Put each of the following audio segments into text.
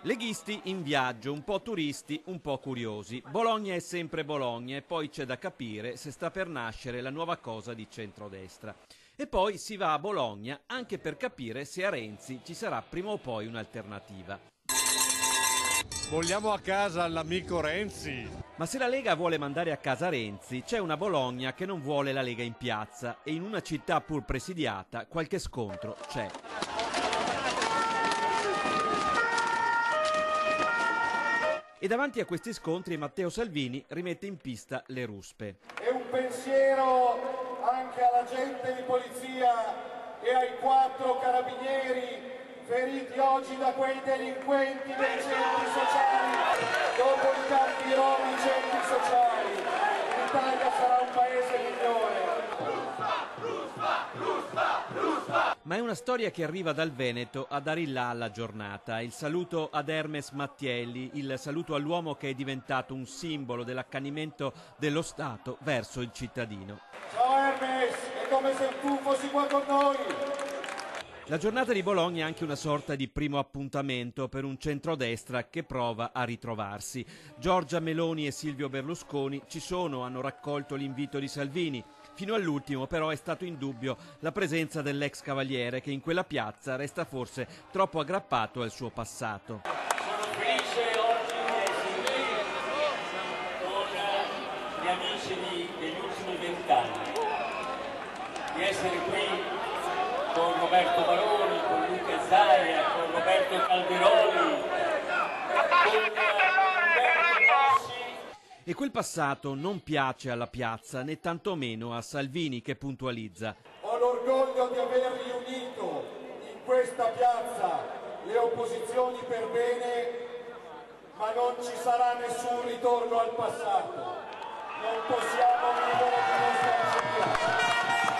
Leghisti in viaggio, un po' turisti, un po' curiosi. Bologna è sempre Bologna e poi c'è da capire se sta per nascere la nuova cosa di centrodestra. E poi si va a Bologna anche per capire se a Renzi ci sarà prima o poi un'alternativa. Vogliamo a casa l'amico Renzi. Ma se la Lega vuole mandare a casa Renzi, c'è una Bologna che non vuole la Lega in piazza e in una città pur presidiata qualche scontro c'è. E davanti a questi scontri Matteo Salvini rimette in pista le ruspe. E un pensiero anche all'agente di polizia e ai 4 carabinieri feriti oggi da quei delinquenti dei centri sociali. Dopo i campi rom, i centri sociali, l'Italia sarà un paese migliore. Ma è una storia che arriva dal Veneto a dare il là alla giornata. Il saluto ad Hermes Mattielli, il saluto all'uomo che è diventato un simbolo dell'accanimento dello Stato verso il cittadino. Ciao Hermes, è come se tu fossi qua con noi. La giornata di Bologna è anche una sorta di primo appuntamento per un centrodestra che prova a ritrovarsi. Giorgia Meloni e Silvio Berlusconi ci sono, hanno raccolto l'invito di Salvini. Fino all'ultimo però è stato in dubbio la presenza dell'ex cavaliere che in quella piazza resta forse troppo aggrappato al suo passato. Sono felice oggi di essere qui con gli amici degli ultimi 20 anni, di essere qui con Roberto Baroni, con Luca Zaia, con Roberto Calderoli, con Umberto Bossi. E quel passato non piace alla piazza né tantomeno a Salvini che puntualizza. Ho l'orgoglio di aver riunito in questa piazza le opposizioni per bene, ma non ci sarà nessun ritorno al passato. Non possiamo vivere di nostalgia,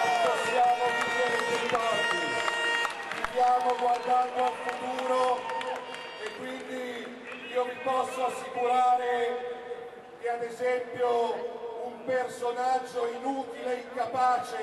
non possiamo vivere dei ricordi. Viviamo guardando al futuro e quindi io vi posso assicurare che ad esempio un personaggio inutile e incapace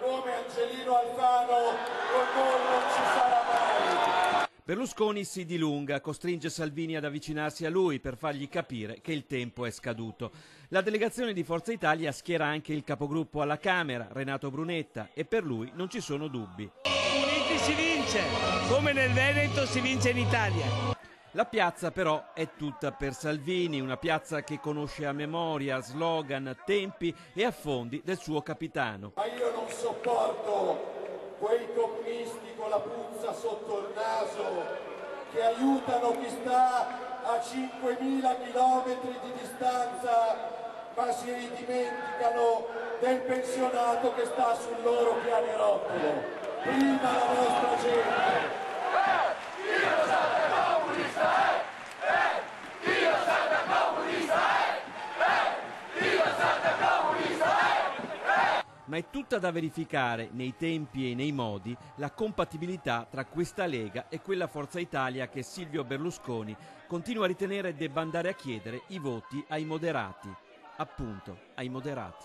come Angelino Alfano con noi non ci sarà mai. Berlusconi si dilunga, costringe Salvini ad avvicinarsi a lui per fargli capire che il tempo è scaduto. La delegazione di Forza Italia schiera anche il capogruppo alla Camera, Renato Brunetta, e per lui non ci sono dubbi. Uniti si vince, come nel Veneto si vince in Italia. La piazza però è tutta per Salvini, una piazza che conosce a memoria slogan, tempi e affondi del suo capitano. Ma io non sopporto quei comunisti con la puzza sotto il naso che aiutano chi sta a 5.000 chilometri di distanza ma si dimenticano del pensionato che sta sul loro pianerottolo. Prima la nostra gente. Ma è tutta da verificare nei tempi e nei modi la compatibilità tra questa Lega e quella Forza Italia che Silvio Berlusconi continua a ritenere debba andare a chiedere i voti ai moderati, appunto ai moderati.